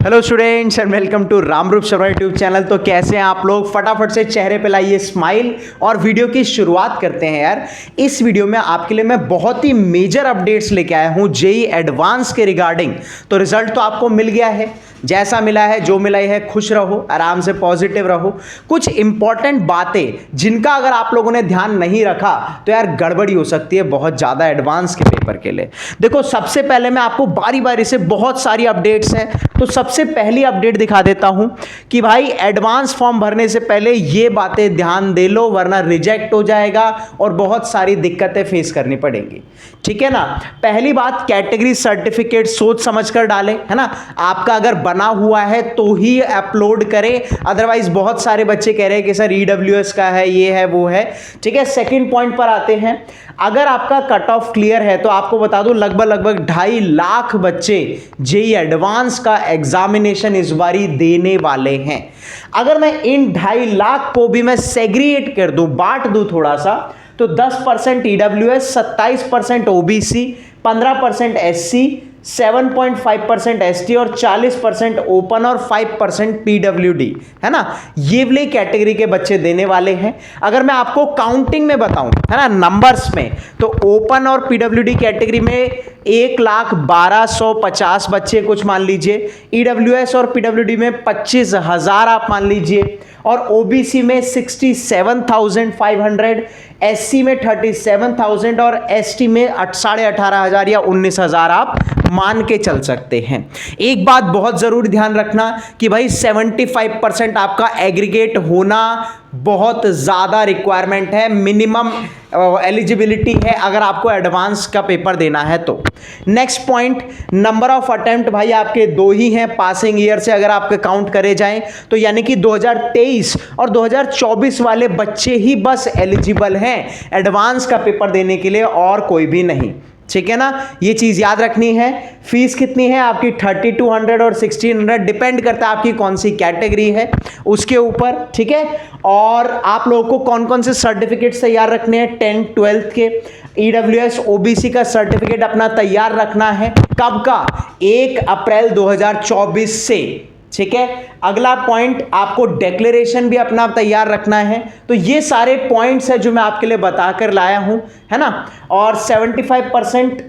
Hello students and welcome to Ramroop Sharma YouTube channel. तो कैसे हैं आप लोग? फटाफट से चेहरे पे लाइए स्माइल और वीडियो की शुरुआत करते हैं यार। इस वीडियो में आपके लिए मैं बहुत ही मेजर अपडेट्स लेके आया हूं जेईई एडवांस के रिगार्डिंग। तो रिजल्ट तो आपको मिल गया है, जैसा मिला है जो मिला है, खुश रहो, आराम से पॉजिटिव रहो। कुछ इंपॉर्टेंट बातें जिनका अगर आप लोगों ने ध्यान नहीं रखा तो यार गड़बड़ी हो सकती है बहुत ज़्यादा एडवांस के पेपर के लिए। देखो, सबसे पहले मैं आपको बारी बारी से बहुत सारी अपडेट्स हैं, तो सबसे पहली अपडेट दिखा देता हूं कि भाई एडवांस फॉर्म भरने से पहले ये बातें ध्यान दे लो, वरना रिजेक्ट हो जाएगा और बहुत सारी दिक्कतें फेस करनी पड़ेंगी। ठीक है ना? पहली बात, कैटेगरी सर्टिफिकेट सोच समझ कर डालें, है ना। आपका अगर बना हुआ है तो ही अपलोड करें, अदरवाइज बहुत सारे बच्चे कह रहे हैं कि सर ईडब्ल्यूएस का है, ये है, वो है। ठीक है, सेकंड पॉइंट पर आते हैं। अगर आपका कट ऑफ क्लियर है तो आपको बता दूं लगभग 2.5 लाख बच्चे जेईई एडवांस का एग्जामिनेशन इस बारी देने वाले हैं। अगर मैं इन 2.5 लाख को भी मैं सेग्रीगेट कर दूं, बांट दूं थोड़ा सा, तो 10% ईडब्ल्यूएस, 27% ओबीसी, 15% एससी, 7.5% एसटी और 40% ओपन और 5% पीडब्ल्यूडी, है ना। ये वाली कैटेगरी के बच्चे देने वाले हैं। अगर मैं आपको काउंटिंग में बताऊं, है ना, नंबर्स में, तो ओपन और पीडब्ल्यूडी कैटेगरी में 1,1250 बच्चे कुछ मान लीजिए, ईडब्ल्यूएस और पीडब्ल्यूडी में 25,000 आप मान लीजिए, और ओबीसी में 67,500, एससी में 37,000 और एसटी में 18,500 या 19,000 आप मान के चल सकते हैं। एक बात बहुत जरूर ध्यान रखना कि भाई 75% आपका एग्रीगेट होना बहुत ज्यादा रिक्वायरमेंट है, मिनिमम एलिजिबिलिटी है अगर आपको एडवांस का पेपर देना है तो। Next point, number of attempt भाई आपके 2 ही हैं पासिंग ईयर से अगर आपके काउंट करे जाएं तो, यानी कि 2023 और 2024 वाले बच्चे ही बस एलिजिबल हैं एडवांस का पेपर देने के लिए, और कोई भी नहीं। ठीक है ना, ये चीज याद रखनी है। फीस कितनी है आपकी? 3200 और 1600, डिपेंड करता है आपकी कौन सी कैटेगरी है उसके ऊपर। ठीक है, और आप लोगों को कौन कौन से सर्टिफिकेट्स तैयार रखने हैं 10th 12th के। ईडब्ल्यूएस ओबीसी का सर्टिफिकेट अपना तैयार रखना है, कब का? 1 अप्रैल 2024 से। ठीक है, अगला पॉइंट, आपको डिक्लेरेशन भी अपना तैयार रखना है। तो ये सारे पॉइंट्स है जो मैं आपके लिए बताकर लाया हूं, है ना। और 75%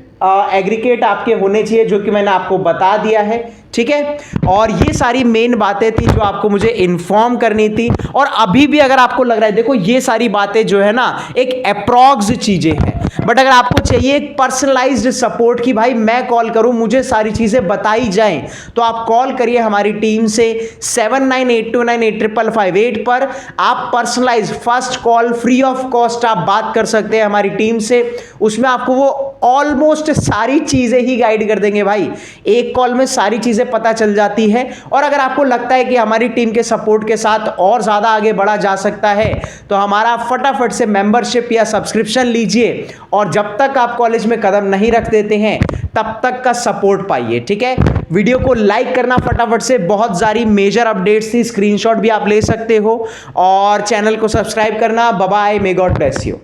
एग्रीगेट आपके होने चाहिए, जो कि मैंने आपको बता दिया है। ठीक है, और ये सारी मेन बातें थी जो आपको मुझे इन्फॉर्म करनी थी। और अभी भी अगर आपको लग रहा है, देखो ये सारी बातें जो है ना एक अप्रॉक्स चीजें हैं, बट अगर आपको चाहिए एक पर्सनलाइज्ड सपोर्ट कि भाई मैं कॉल करूं, मुझे सारी चीजें बताई जाएं, तो आप कॉल करिए हमारी टीम से 7982985558 पर। आप personalise first call free of cost आप बात कर सकते हैं हमारी टीम से। उसमें आपको वो ऑलमोस्ट सारी चीजें ही गाइड कर देंगे भाई, एक कॉल में सारी चीजें पता चल जाती है। और अगर आपको लगता है कि हमारी टीम के सपोर्ट के साथ और ज्यादा आगे बढ़ा जा सकता है तो हमारा फटाफट से मेंबरशिप या सब्सक्रिप्शन लीजिए, और जब तक आप कॉलेज में कदम नहीं रख देते हैं तब तक का सपोर्ट पाइए। ठीक है, वीडियो को लाइक करना फटाफट से, बहुत सारी मेजर अपडेट्स थी, स्क्रीनशॉट भी आप ले सकते हो, और चैनल को सब्सक्राइब करना। Bye bye, may God bless you.